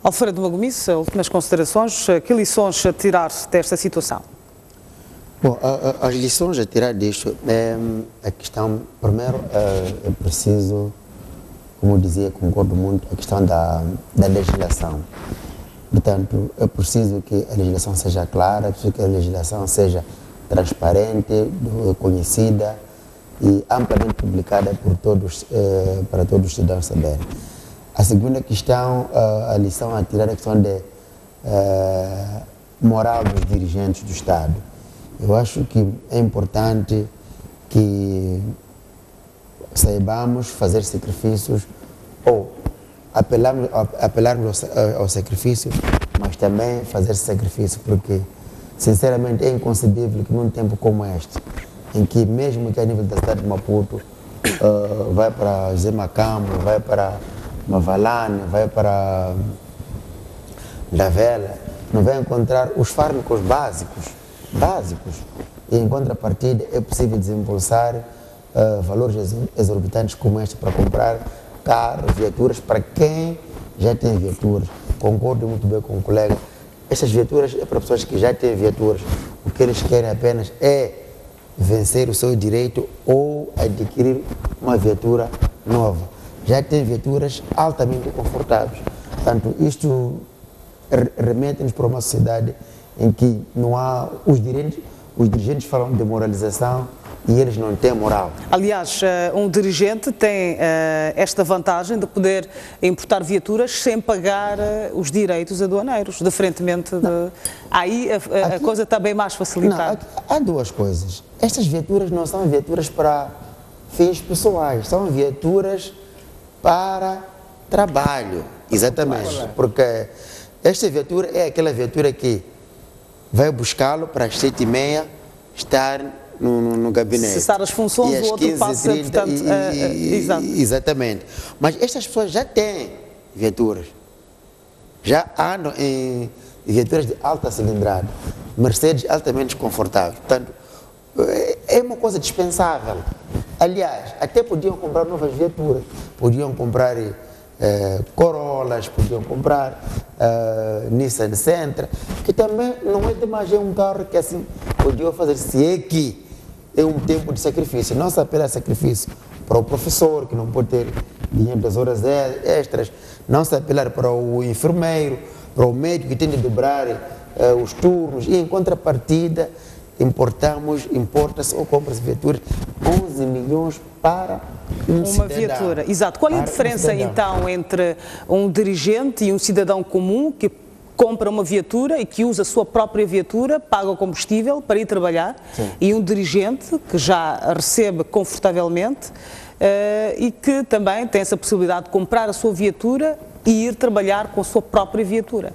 Alfredo Magomice, últimas considerações, que lições a tirar desta situação? Bom, as lições a tirar disto é a questão, primeiro, é preciso, como dizia, concordo muito, a questão da legislação. Portanto, é preciso que a legislação seja clara, é preciso que a legislação seja transparente, conhecida e amplamente publicada por todos, para todos os cidadãos saberem. A segunda questão, a lição a tirar é a questão de moral dos dirigentes do Estado. Eu acho que é importante que saibamos fazer sacrifícios ou apelarmos ao sacrifício, mas também fazer sacrifício, porque, sinceramente, é inconcebível que num tempo como este, em que mesmo que a nível da cidade de Maputo, vai para Zemacamo, vai para Mavalane, vai para Lavela, não vai encontrar os fármacos básicos. E em contrapartida é possível desembolsar valores exorbitantes como este para comprar carros, viaturas, para quem já tem viaturas. Concordo muito bem com o colega. Estas viaturas é para pessoas que já têm viaturas. O que eles querem apenas é vencer o seu direito ou adquirir uma viatura nova. Já tem viaturas altamente confortáveis. Portanto, isto remete-nos para uma sociedade em que não há os dirigentes falam de moralização e eles não têm moral. Aliás, um dirigente tem esta vantagem de poder importar viaturas sem pagar os direitos aduaneiros, diferentemente de... Aí a coisa está bem mais facilitada. Há duas coisas. Estas viaturas não são viaturas para fins pessoais, são viaturas para trabalho. Exatamente. Porque esta viatura é aquela viatura que vai buscá-lo para as 7h30 estar no gabinete. Cessar as funções, o outro passa, portanto... Exatamente. Mas estas pessoas já têm viaturas. Já andam em viaturas de alta cilindrada. Mercedes altamente confortáveis. Portanto, é uma coisa dispensável. Aliás, até podiam comprar novas viaturas. Podiam comprar Corollas, podiam comprar Nissan Sentra, que também não é demais, é um carro que assim podiam fazer, se é que é um tempo de sacrifício. Não se apela a sacrifício para o professor, que não pode ter dinheiro das horas extras, não se apelar para o enfermeiro, para o médico que tem de dobrar os turnos, e em contrapartida importa-se ou compra-se viaturas 11 milhões para uma viatura. Exato. Qual é a diferença então entre um dirigente e um cidadão comum que compra uma viatura e que usa a sua própria viatura, paga o combustível para ir trabalhar, sim, e um dirigente que já recebe confortavelmente e que também tem essa possibilidade de comprar a sua viatura e ir trabalhar com a sua própria viatura?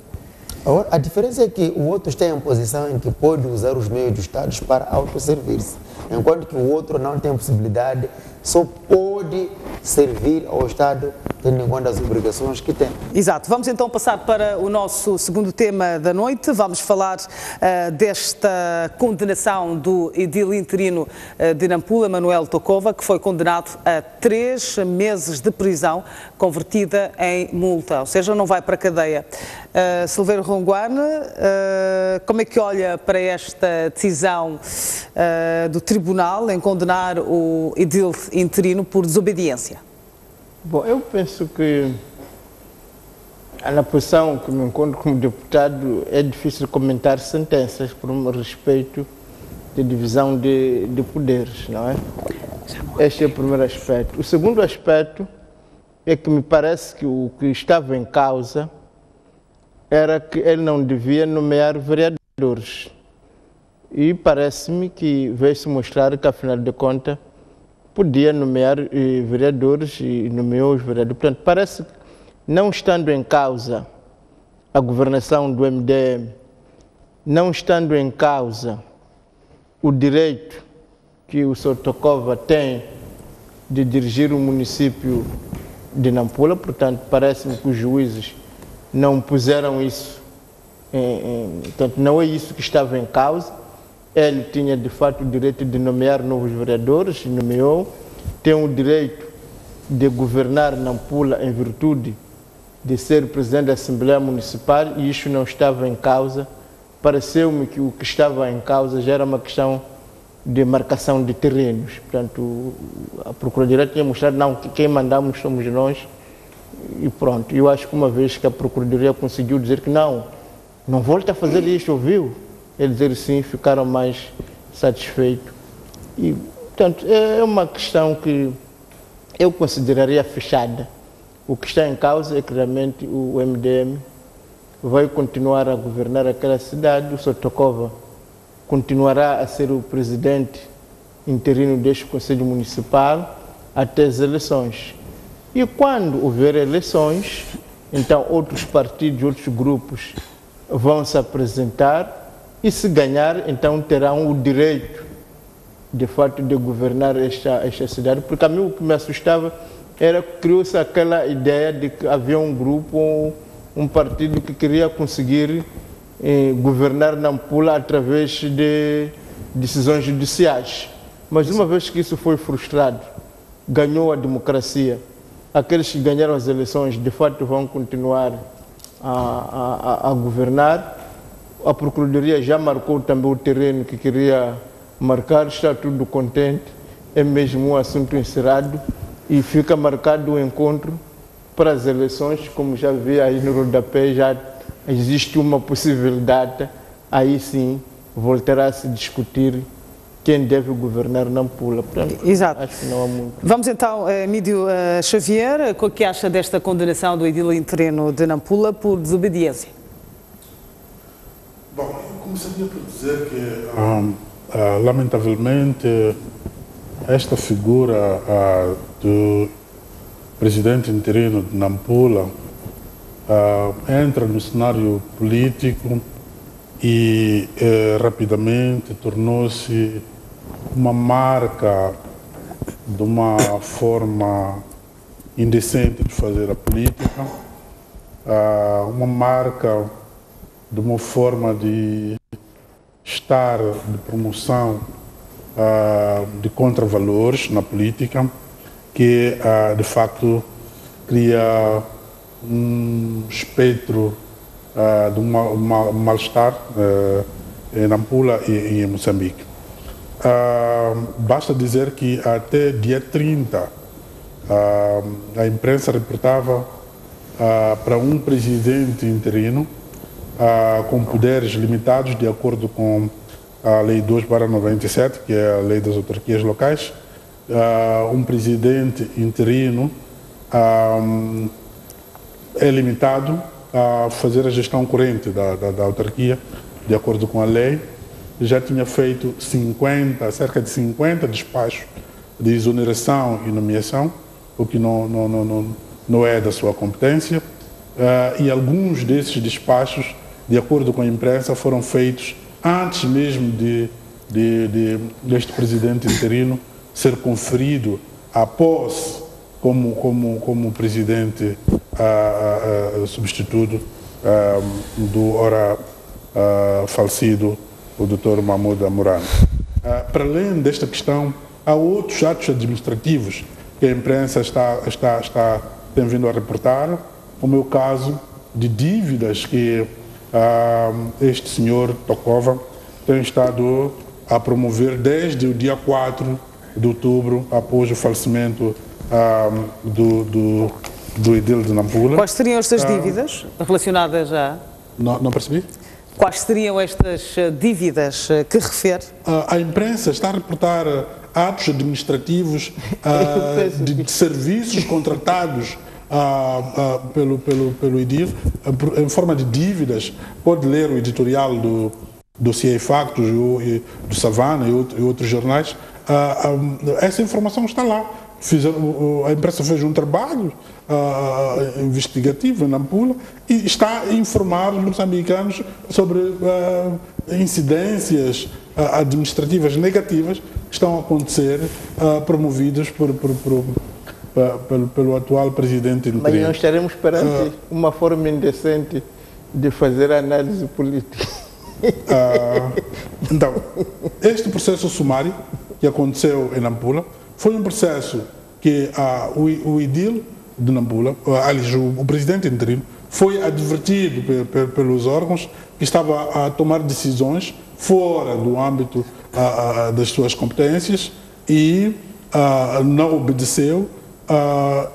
Agora, a diferença é que o outro está em posição em que pode usar os meios do Estado para autosservir-se, enquanto que o outro não tem possibilidade, só pode servir ao Estado tendo em conta as obrigações que tem. Exato. Vamos então passar para o nosso segundo tema da noite. Vamos falar desta condenação do edil interino de Nampula, Manuel Tocova, que foi condenado a 3 meses de prisão, convertida em multa, ou seja, não vai para a cadeia. Silveira Ronguane, como é que olha para esta decisão do Tribunal em condenar o edil interino por desobediência? Bom, eu penso que na posição que me encontro como deputado é difícil comentar sentenças por um respeito de divisão de poderes, não é? Este é o primeiro aspecto. O segundo aspecto é que me parece que o que estava em causa era que ele não devia nomear vereadores. E parece-me que veio-se mostrar que, afinal de contas, podia nomear vereadores e nomeou os vereadores. Portanto, parece que, não estando em causa a governação do MDM, não estando em causa o direito que o Sr. Tocova tem de dirigir o município de Nampula, portanto, parece-me que os juízes não puseram isso, portanto, não é isso que estava em causa. Ele tinha, de fato, o direito de nomear novos vereadores, nomeou, tem o direito de governar Nampula em virtude de ser presidente da Assembleia Municipal, e isso não estava em causa. Pareceu-me que o que estava em causa já era uma questão de marcação de terrenos. Portanto, a Procuradoria tinha mostrado, não, que quem mandamos somos nós, e pronto. Eu acho que uma vez que a Procuradoria conseguiu dizer que não volta a fazer isto, ouviu? Eles dizer sim, ficaram mais satisfeitos. E, portanto, é uma questão que eu consideraria fechada. O que está em causa é que realmente o MDM vai continuar a governar aquela cidade, o Sr. Tocova continuará a ser o presidente interino deste Conselho Municipal até as eleições. E quando houver eleições, então outros partidos, outros grupos vão se apresentar, e se ganhar, então terão o direito, de fato, de governar esta cidade. Porque a mim o que me assustava era que criou-se aquela ideia de que havia um grupo, um partido que queria conseguir governar Nampula através de decisões judiciais. Mas uma vez que isso foi frustrado, ganhou a democracia, aqueles que ganharam as eleições, de fato, vão continuar a governar. A Procuradoria já marcou também o terreno que queria marcar, está tudo contente, é mesmo um assunto encerrado, e fica marcado o encontro para as eleições. Como já vi aí no rodapé, já existe uma possível data, aí sim voltará a se discutir quem deve governar Nampula. Portanto, exato. Acho que não há muito. Vamos então, Mídio Xavier, o que acha desta condenação do edil interino de Nampula por desobediência? Bom, eu começaria por dizer que, lamentavelmente, esta figura do presidente interino de Nampula entra no cenário político e rapidamente tornou-se uma marca de uma forma indecente de fazer a política, uma marca de uma forma de estar, de promoção de contravalores na política, que de facto cria um espectro de um mal-estar em Nampula e em Moçambique. Basta dizer que até dia 30 a imprensa reportava para um presidente interino com poderes limitados, de acordo com a Lei 2/97, que é a Lei das Autarquias Locais, um presidente interino é limitado a fazer a gestão corrente da autarquia, de acordo com a lei. Já tinha feito cerca de 50 despachos de exoneração e nomeação, o que não é da sua competência, e alguns desses despachos de acordo com a imprensa, foram feitos antes mesmo deste presidente interino ser conferido a posse como presidente substituto do ora falecido o Dr. Mahmoud Amurano. Para além desta questão, há outros atos administrativos que a imprensa tem vindo a reportar, como é o caso de dívidas que este senhor Tokova tem estado a promover desde o dia 4 de outubro, após o falecimento do edil de Nampula. Quais seriam estas dívidas relacionadas a... Não percebi? Quais seriam estas dívidas que refere? A imprensa está a reportar atos administrativos de serviços contratados pelo edil em forma de dívidas. Pode ler o editorial do CIE Factos, do Savana e outros jornais. Essa informação está lá. A imprensa fez um trabalho investigativo em Nampula e está a informar os moçambicanos sobre incidências administrativas negativas que estão a acontecer, promovidas pelo atual presidente interino. Mas nós estaremos perante uma forma indecente de fazer análise política. Então, este processo sumário que aconteceu em Nampula foi um processo que o edil de Nampula, aliás, o presidente interino, foi advertido pelos órgãos que estava a tomar decisões fora do âmbito das suas competências e não obedeceu,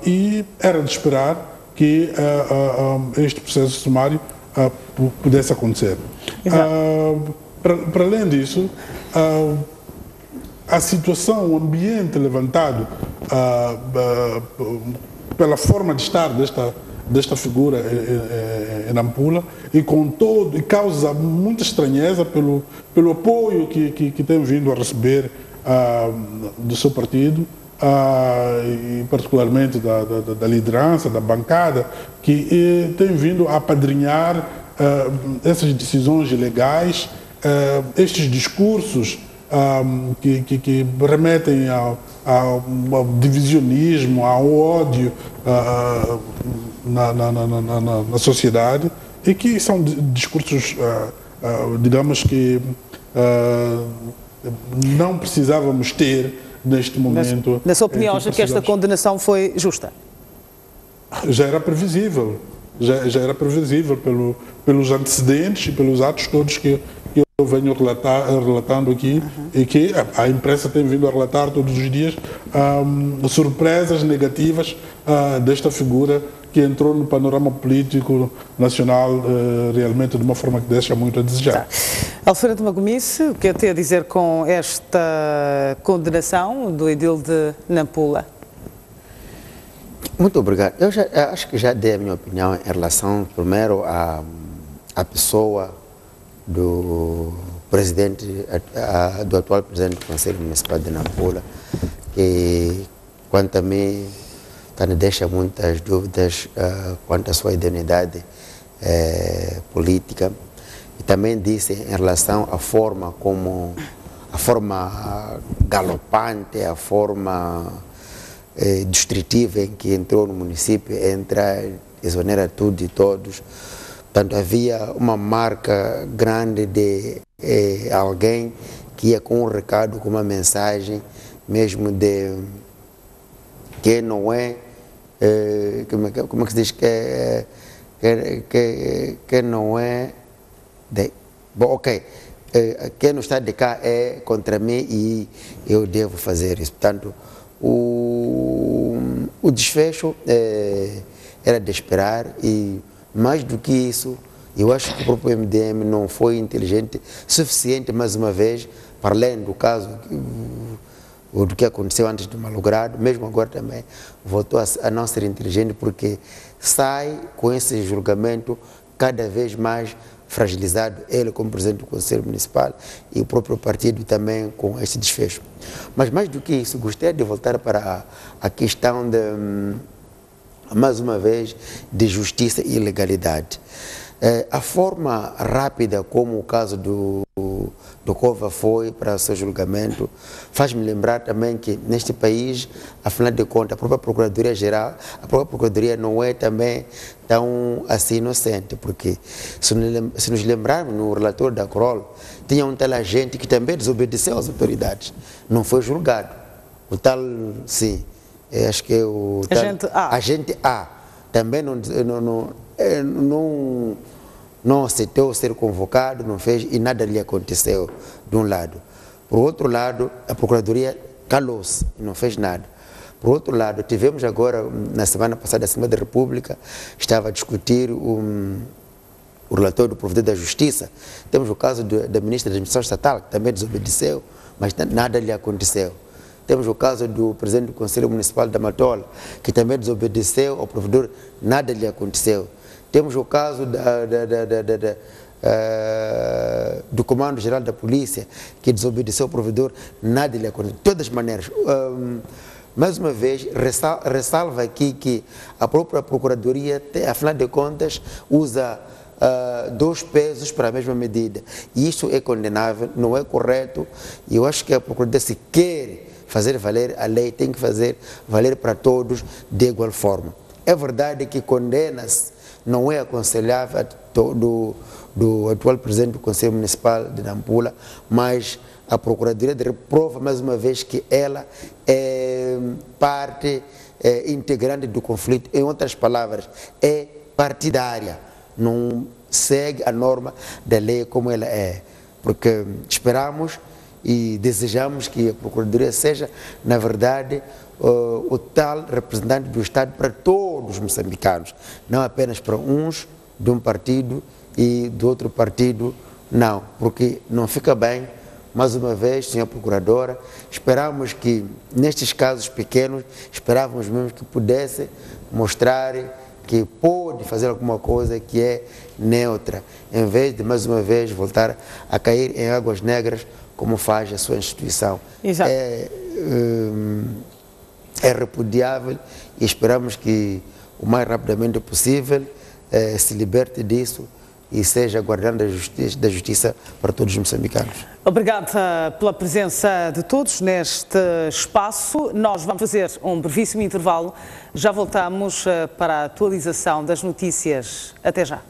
e era de esperar que este processo sumário pudesse acontecer. Para além disso, a situação, o ambiente levantado pela forma de estar desta figura em Nampula e causa muita estranheza pelo apoio que tem vindo a receber do seu partido, e particularmente da liderança, da bancada, que tem vindo a apadrinhar essas decisões ilegais, estes discursos que remetem ao divisionismo, ao ódio na sociedade, e que são discursos, digamos que não precisávamos ter neste momento. Na sua opinião, acha que esta condenação foi justa? Já era previsível, já era previsível pelos antecedentes e pelos atos todos que eu venho relatando aqui, e que a imprensa tem vindo a relatar todos os dias, surpresas negativas desta figura que entrou no panorama político nacional realmente de uma forma que deixa muito a desejar. Tá. Alfredo Magomice, o que tem a dizer com esta condenação do edil de Nampula? Muito obrigado. Eu acho que já dei a minha opinião em relação, primeiro, à pessoa do presidente, do atual presidente do Conselho Municipal de Nampula, que, quanto a mim, me deixa muitas dúvidas quanto à sua idoneidade política. E também disse em relação à forma galopante, a forma destrutiva em que entrou no município, entrar, exonerar tudo e todos. Portanto, havia uma marca grande de alguém que ia com um recado, com uma mensagem, mesmo de que não é, como é que se diz, que não é, bom, ok, quem não está de cá é contra mim e eu devo fazer isso. Portanto, o desfecho era de esperar, e mais do que isso, eu acho que o próprio MDM não foi inteligente suficiente, mais uma vez, para além do caso do que aconteceu antes do malogrado, mesmo agora também voltou a não ser inteligente, porque sai com esse julgamento cada vez mais fragilizado, ele como presidente do Conselho Municipal e o próprio partido também com esse desfecho. Mas mais do que isso, gostaria de voltar para a questão de, mais uma vez, de justiça e legalidade. A forma rápida como o caso do Cova foi para o seu julgamento faz-me lembrar também que neste país, afinal de contas, a própria Procuradoria-Geral, a própria Procuradoria não é também tão assim inocente, porque se nos lembrarmos no relatório da CROL, tinha um tal agente que também desobedeceu às autoridades, não foi julgado. O tal, sim, acho que é o agente A também não aceitou ser convocado, não fez e nada lhe aconteceu, de um lado. Por outro lado, a Procuradoria calou-se e não fez nada. Por outro lado, tivemos agora, na semana passada, a Assembleia da República estava a discutir o relatório do Provedor da Justiça. Temos o caso da Ministra da Administração Estatal, que também desobedeceu, mas nada lhe aconteceu. Temos o caso do Presidente do Conselho Municipal da Matola, que também desobedeceu ao Provedor, nada lhe aconteceu. Temos o caso do Comando-Geral da Polícia, que desobedeceu ao Provedor, nada lhe aconteceu. De todas as maneiras, mais uma vez, ressalva aqui que a própria Procuradoria, afinal de contas, usa dois pesos para a mesma medida. E isso é condenável, não é correto, e eu acho que a Procuradoria, se quer fazer valer a lei, tem que fazer valer para todos de igual forma. É verdade que condena-se, não é aconselhável do atual presidente do Conselho Municipal de Nampula, mas a Procuradoria reprova mais uma vez que ela é parte integrante do conflito. Em outras palavras, é partidária, não segue a norma da lei como ela é. Porque esperamos e desejamos que a Procuradoria seja, na verdade, o tal representante do Estado para todos os moçambicanos, não apenas para uns de um partido e do outro partido, não, porque não fica bem. Mais uma vez, senhora Procuradora, esperamos que, nestes casos pequenos, esperávamos mesmo que pudesse mostrar que pode fazer alguma coisa que é neutra, em vez de, mais uma vez, voltar a cair em águas negras, como faz a sua instituição. Exato. É repudiável e esperamos que o mais rapidamente possível se liberte disso e seja guardião da justiça para todos os moçambicanos. Obrigada pela presença de todos neste espaço. Nós vamos fazer um brevíssimo intervalo. Já voltamos para a atualização das notícias. Até já.